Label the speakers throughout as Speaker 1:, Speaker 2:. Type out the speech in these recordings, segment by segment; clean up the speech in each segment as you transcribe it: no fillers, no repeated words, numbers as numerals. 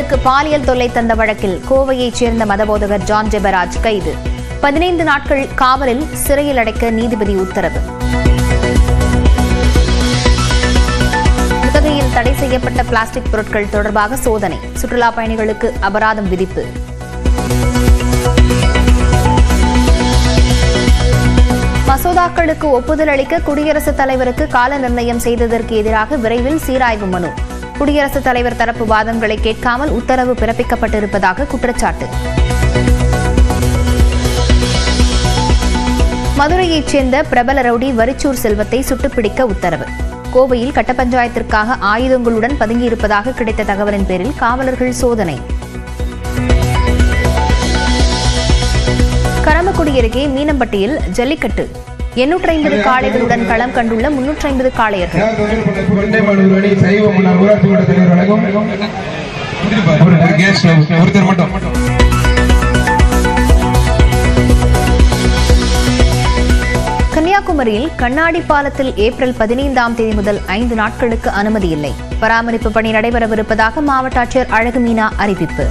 Speaker 1: மாணவர்களுக்கு பாலியல் தொல்லை தந்த வழக்கில் கோவையைச் சேர்ந்த மதபோதகர் ஜான் ஜெபராஜ் கைது. 15 நாட்கள் காவலில் சிறையில் அடைக்க நீதிபதி உத்தரவு. உதகையில் தடை செய்யப்பட்ட பிளாஸ்டிக் பொருட்கள் தொடர்பாக சோதனை. சுற்றுலா பயணிகளுக்கு அபராதம் விதிப்பு. மசோதாக்களுக்கு ஒப்புதல் அளிக்க குடியரசுத் தலைவருக்கு கால நிர்ணயம் செய்ததற்கு எதிராக விரைவில் சீராய்வு மனு. குடியரசுத் தலைவர் தரப்பு வாதங்களை கேட்காமல் உத்தரவு பிறப்பிக்கப்பட்டிருப்பதாக குற்றச்சாட்டு. மதுரையைச் சேர்ந்த பிரபல ரவுடி வரிச்சூர் செல்வத்தை சுட்டுப்பிடிக்க உத்தரவு. கோவையில் கட்ட பஞ்சாயத்திற்காக ஆயுதங்களுடன் பதுங்கியிருப்பதாக கிடைத்த தகவலின் பேரில் காவலர்கள் சோதனை. கரமக்குடி அருகே மீனம்பட்டியில் ஜல்லிக்கட்டு. 850 காளைகளுடன் களம் கண்டுள்ள 350 காளையர்கள். கன்னியாகுமரியில் கண்ணாடி பாலத்தில் ஏப்ரல் 15ஆம் தேதி முதல் 5 நாட்களுக்கு அனுமதி இல்லை. பராமரிப்பு பணி நடைபெறவிருப்பதாக மாவட்ட ஆட்சியர் அழகுமீனா அறிவிப்பு.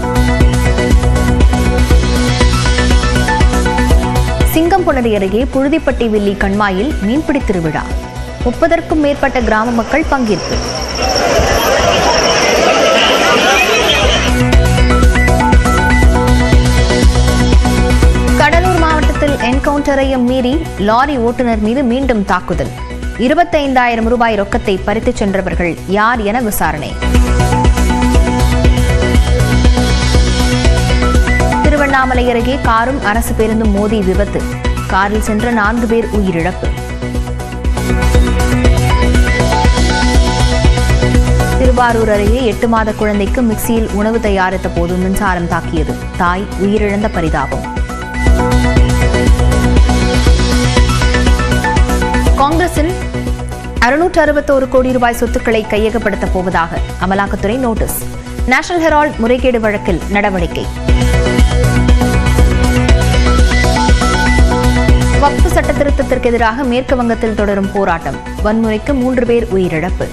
Speaker 1: சிங்கம்புணரி அருகே புழுதிப்பட்டி வில்லி கண்மாயில் மீன்பிடி திருவிழா. 30க்கும் மேற்பட்ட கிராம மக்கள் பங்கேற்பு. கடலூர் மாவட்டத்தில் என்கவுண்டரையும் மீறி லாரி ஓட்டுநர் மீது மீண்டும் தாக்குதல். 25,000 ரூபாய் ரொக்கத்தை பறித்துச் சென்றவர்கள் யார் என விசாரணை. திருவண்ணாமலை அருகே காரும் அரசு பேருந்தும் மோதி விபத்து. காரில் சென்ற 4 பேர் உயிரிழப்பு. திருவாரூர் அருகே 8 மாத குழந்தைக்கு மிக்சியில் உணவு தயாரித்த போது மின்சாரம் தாக்கியது. தாய் உயிரிழந்த பரிதாபம். காங்கிரசின் 661 கோடி ரூபாய் சொத்துக்களை கையகப்படுத்தப் போவதாக அமலாக்கத்துறை நோட்டீஸ். நேஷனல் ஹெரால்ட் முறைகேடு வழக்கில் நடவடிக்கை. வக்ஃப் சட்ட திருத்தத்திற்கு எதிராக மேற்கு வங்கத்தில் தொடரும் போராட்டம். வன்முறைக்கு 3 பேர் உயிரிழப்பு.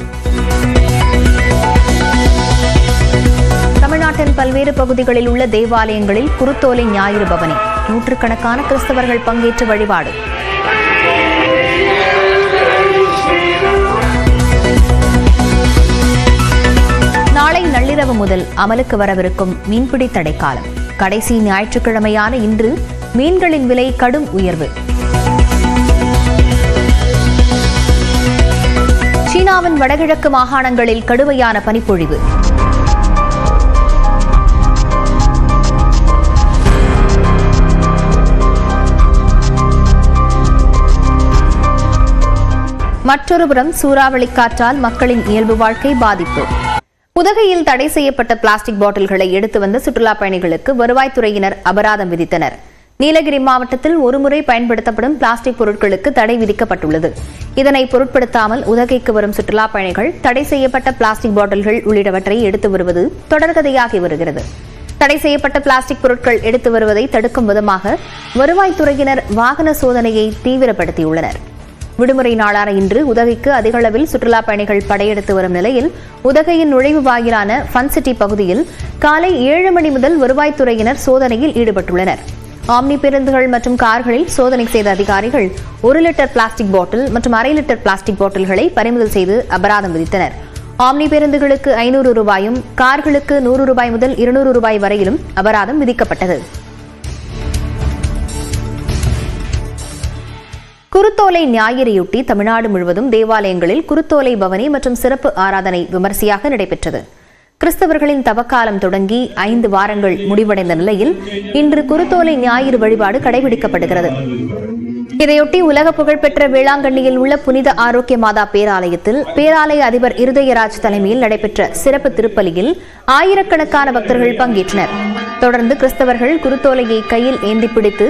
Speaker 1: தமிழ்நாட்டின் பல்வேறு பகுதிகளில் உள்ள தேவாலயங்களில் குருத்தோலை ஞாயிறு பவனி. நூற்றுக்கணக்கான கிறிஸ்தவர்கள் பங்கேற்று வழிபாடு. நாளை நள்ளிரவு முதல் அமலுக்கு வரவிருக்கும் மீன்பிடி தடைக்காலம். கடைசி ஞாயிற்றுக்கிழமையான இன்று மீன்களின் விலை கடும் உயர்வு. சீனாவின் வடகிழக்கு மாகாணங்களில் கடுமையான பனிப்பொழிவு. மற்றொருபுறம் சூறாவளி காற்றால் மக்களின் இயல்பு வாழ்க்கை பாதிப்பு. உதகையில் தடை செய்யப்பட்ட பிளாஸ்டிக் பாட்டில்களை எடுத்து வந்த சுற்றுலா பயணிகளுக்கு வருவாய்த்துறையினர் அபராதம் விதித்தனர். நீலகிரி மாவட்டத்தில் ஒருமுறை பயன்படுத்தப்படும் பிளாஸ்டிக் பொருட்களுக்கு தடை விதிக்கப்பட்டுள்ளது. இதனை பொருட்படுத்தாமல் உதகைக்கு வரும் சுற்றுலா பயணிகள் தடை செய்யப்பட்ட பிளாஸ்டிக் பாட்டில்கள் உள்ளிட்டவற்றை எடுத்து வருவது தொடர்கதையாகி வருகிறது. தடை செய்யப்பட்ட பிளாஸ்டிக் பொருட்கள் எடுத்து வருவதை தடுக்கும் விதமாக வருவாய்த்துறையினர் வாகன சோதனையை தீவிரப்படுத்தியுள்ளனர். விடுமுறை நாளான இன்று உதகைக்கு அதிக அளவில் சுற்றுலா பயணிகள் படையெடுத்து வரும் நிலையில் உதகையின் நுழைவு வாயிலான ஃபன் சிட்டி பகுதியில் காலை 7 மணி முதல் வருவாய்த்துறையினர் சோதனையில் ஈடுபட்டுள்ளனர். ஆம்னி பேருந்துகள் மற்றும் கார்களில் சோதனை செய்த அதிகாரிகள் 1 லிட்டர் பிளாஸ்டிக் பாட்டில் மற்றும் அரை லிட்டர் பிளாஸ்டிக் பாட்டில்களை பறிமுதல் செய்து அபராதம் விதித்தனர். ஆம்னி பேருந்துகளுக்கு 500 ரூபாயும் கார்களுக்கு 100 ரூபாய் முதல் 200 ரூபாய் வரையிலும் அபராதம் விதிக்கப்பட்டது. குருத்தோலை ஞாயிறையொட்டி தமிழ்நாடு முழுவதும் தேவாலயங்களில் குருத்தோலை பவனி மற்றும் சிறப்பு ஆராதனை விமரிசையாக நடைபெற்றது. கிறிஸ்தவர்களின் தவக்காலம் தொடங்கி 5 வாரங்கள் முடிவடைந்த நிலையில் இன்று குருத்தோலை ஞாயிறு வழிபாடு கடைபிடிக்கப்படுகிறது. இதையொட்டி உலக புகழ்பெற்ற வேளாங்கண்ணியில் உள்ள புனித ஆரோக்கிய மாதா பேராலயத்தில் பேராலய அதிபர் இருதயராஜ் தலைமையில் நடைபெற்ற சிறப்பு திருப்பலியில் ஆயிரக்கணக்கான பக்தர்கள் பங்கேற்றனர். தொடர்ந்து கிறிஸ்தவர்கள் குருத்தோலையை கையில் ஏந்தி பிடித்து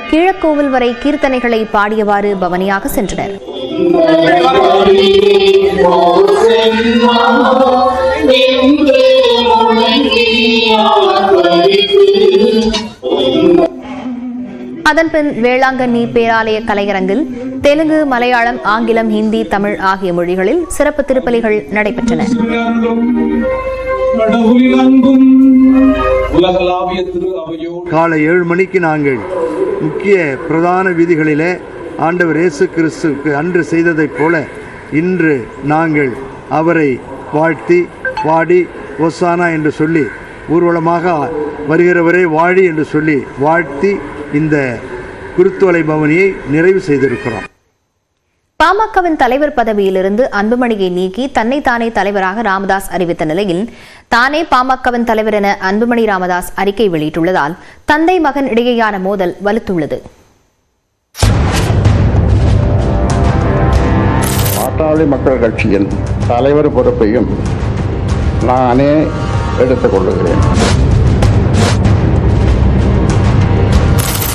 Speaker 1: கீழக்கோவில் வரை கீர்த்தனைகளை பாடியவாறு பவனியாக சென்றனர். அதன்பின் வேளாங்கண்ணி பேராலய கலையரங்கில் தெலுங்கு, மலையாளம், ஆங்கிலம், ஹிந்தி, தமிழ் ஆகிய மொழிகளில் சிறப்பு திருப்பலிகள் நடைபெற்றன.
Speaker 2: காலை 7 மணிக்கு நாங்கள் முக்கிய பிரதான வீதிகளிலே ஆண்டவர் இயேசு கிறிஸ்துவுக்கு அன்று செய்ததைப் போல இன்று நாங்கள் அவரை வாழ்த்தி பாடி ஓசானா என்று சொல்லி ஊர்வலமாக வருகிறவரே வாழி என்று சொல்லி வாழ்த்தி இந்த குருத்தோலை பவனியை நிறைவு செய்திருக்கிறோம்.
Speaker 1: பாமகவின் தலைவர் பதவியிலிருந்து அன்புமணியை நீக்கி தன்னைத்தானே தலைவராக ராமதாஸ் அறிவித்த நிலையில் தானே பாமகவின் தலைவர் என அன்புமணி ராமதாஸ் அறிக்கை வெளியிட்டுள்ளதால் தந்தை மகன் இடையேயான மோதல் வலுத்துள்ளது.
Speaker 3: பாட்டாளி மக்கள் கட்சியின் தலைவர் பொறுப்பையும் நானே எடுத்துக் கொள்ளுகிறேன்.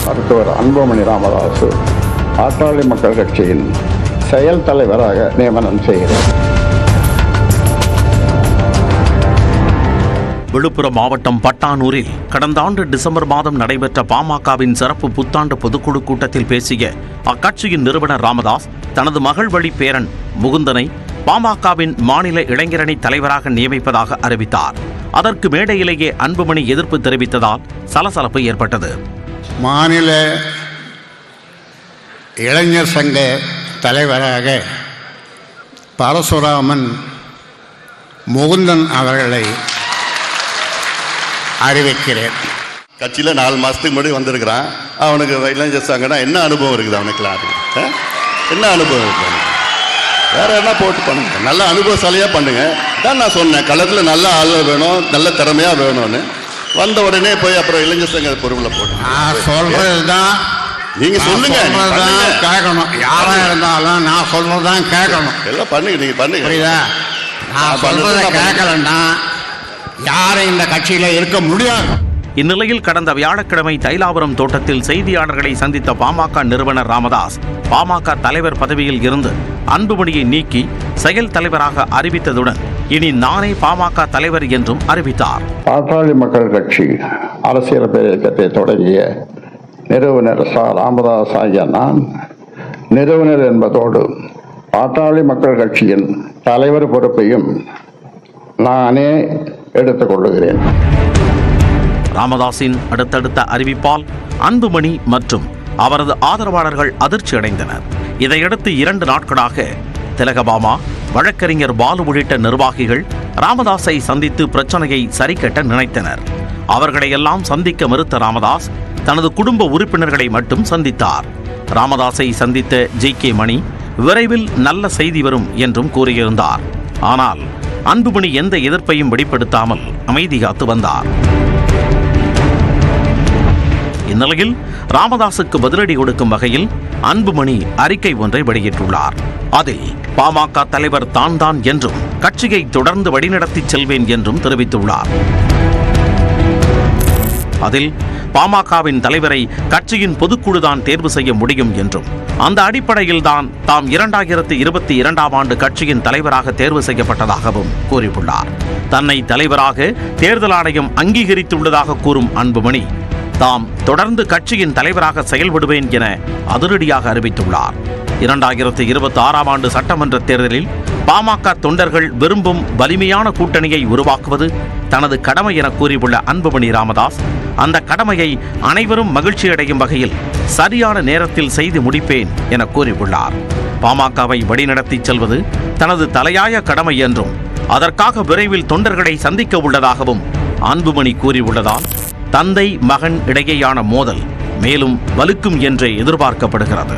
Speaker 3: மருத்துவர் அன்புமணி ராமதாஸ் பாட்டாளி மக்கள் கட்சியின் செயல் தலைவராக நியமனம் செய்கிறேன்.
Speaker 4: விழுப்புரம் மாவட்டம் பட்டானூரில் கடந்த ஆண்டு டிசம்பர் மாதம் நடைபெற்ற பாமகவின் சிறப்பு புத்தாண்டு பொதுக்குழு கூட்டத்தில் பேசிய அக்கட்சியின் நிறுவனர் ராமதாஸ் தனது மகள் வழி பேரன் முகுந்தனை பாமகவின் மாநில இளைஞரணி தலைவராக நியமிப்பதாக அறிவித்தார். அதற்கு மேடையிலேயே அன்புமணி எதிர்ப்பு தெரிவித்ததால் சலசலப்பு ஏற்பட்டது.
Speaker 3: மாநில இளைஞர் சங்க தலைவராக பரசுராமன் முகுந்தன் அவர்களை அறிவிக்கிறேன்.
Speaker 5: கட்சியில் 4 மாதத்துக்கு முன்னாடி வந்திருக்கிறான். அவனுக்கு இளைஞர் சங்கம்னா என்ன அனுபவம் இருக்குது அவனுக்கு? என்ன அனுபவம் இருக்குது? வேற என்ன போட்டு பண்ணுங்க, நல்ல அனுபவசாலியாக பண்ணுங்க. தான் நான் சொன்னேன், களத்தில் நல்ல ஆள் வேணும், நல்ல திறமையாக வேணும்னு. வந்த உடனே போய் அப்புறம் இளைஞர் சங்க பொறுப்பில் போட்டு
Speaker 3: நான் சொல்றது தான் நீங்க சொல்லுங்க, கேட்கணும். யாரா இருந்தாலும் நான் சொல்றதுதான் கேட்கணும்.
Speaker 5: எல்லாம் பண்ணுங்க, நீங்க பண்ணுங்க.
Speaker 3: புரியுதா? நான் சொல்றதை கேட்கலன்னா யாரும் இந்த கட்சியில இருக்க முடியாது.
Speaker 4: இந்நிலையில் கடந்த வியாழக்கிழமை தைலாபுரம் தோட்டத்தில் செய்தியாளர்களை சந்தித்த பாமக நிறுவனர் ராமதாஸ் பாமக தலைவர் பதவியில் இருந்து அன்புமணியை நீக்கி செயல் தலைவராக அறிவித்ததுடன் இனி நானே பாமக தலைவர் என்றும் அறிவித்தார்.
Speaker 3: பாட்டாளி மக்கள் கட்சி அரசியல் பேரியக்கத்தை தொடங்கிய நிறுவனர் ராமதாஸ் ஆகிய நான் நிறுவனர் என்பதோடு பாட்டாளி மக்கள் கட்சியின் தலைவர் பொறுப்பையும் நானே எடுத்துக் கொள்ளுகிறேன்.
Speaker 4: ராமதாஸின் அடுத்தடுத்த அறிவிப்பால் அன்புமணி மற்றும் அவரது ஆதரவாளர்கள் அதிர்ச்சி அடைந்தனர். இதையடுத்து 2 நாட்களாக திலகபாமா, வழக்கறிஞர் பாலு உள்ளிட்ட நிர்வாகிகள் ராமதாஸை சந்தித்து பிரச்சனையை சரிக்கட்ட நினைத்தனர். அவர்களையெல்லாம் சந்திக்க மறுத்த ராமதாஸ் தனது குடும்ப உறுப்பினர்களை மட்டும் சந்தித்தார். ராமதாஸை சந்தித்த ஜி.கே. மணி விரைவில் நல்ல செய்தி வரும் என்றும் கூறியிருந்தார். ஆனால் அன்புமணி எந்த எதிர்ப்பையும் வெளிப்படுத்தாமல் அமைதி காத்து வந்தார். இந்நிலையில் ராமதாஸுக்கு பதிலடி கொடுக்கும் வகையில் அன்புமணி அறிக்கை ஒன்றை வெளியிட்டுள்ளார். அதில் பாமக தலைவர் தான் என்றும் கட்சியை தொடர்ந்து வழிநடத்திச் செல்வேன் என்றும் தெரிவித்துள்ளார். அதில் பாமகவின் தலைவரை கட்சியின் பொதுக்குழுதான் தேர்வு செய்ய முடியும் என்றும் அந்த அடிப்படையில் தான் தாம் 2022ஆம் ஆண்டு கட்சியின் தலைவராக தேர்வு செய்யப்பட்டதாகவும் கூறியுள்ளார். தன்னை தலைவராக தேர்தல் ஆணையம் அங்கீகரித்துள்ளதாக கூறும் அன்புமணி தாம் தொடர்ந்து கட்சியின் தலைவராக செயல்படுவேன் என அதிரடியாக அறிவித்துள்ளார். 2026ஆம் ஆண்டு சட்டமன்ற தேர்தலில் பாமக தொண்டர்கள் விரும்பும் வலிமையான கூட்டணியை உருவாக்குவது தனது கடமை என கூறியுள்ள அன்புமணி ராமதாஸ் அந்த கடமையை அனைவரும் மகிழ்ச்சியடையும் வகையில் சரியான நேரத்தில் செய்து முடிப்பேன் என கூறியுள்ளார். பாமகவை வழிநடத்திச் செல்வது தனது தலையாய கடமை என்றும் அதற்காக விரைவில் தொண்டர்களை சந்திக்க உள்ளதாகவும் அன்புமணி கூறியுள்ளதால் தந்தை மகன் இடையேயான மோதல் மேலும் வலுக்கும் என்றே எதிர்பார்க்கப்படுகிறது.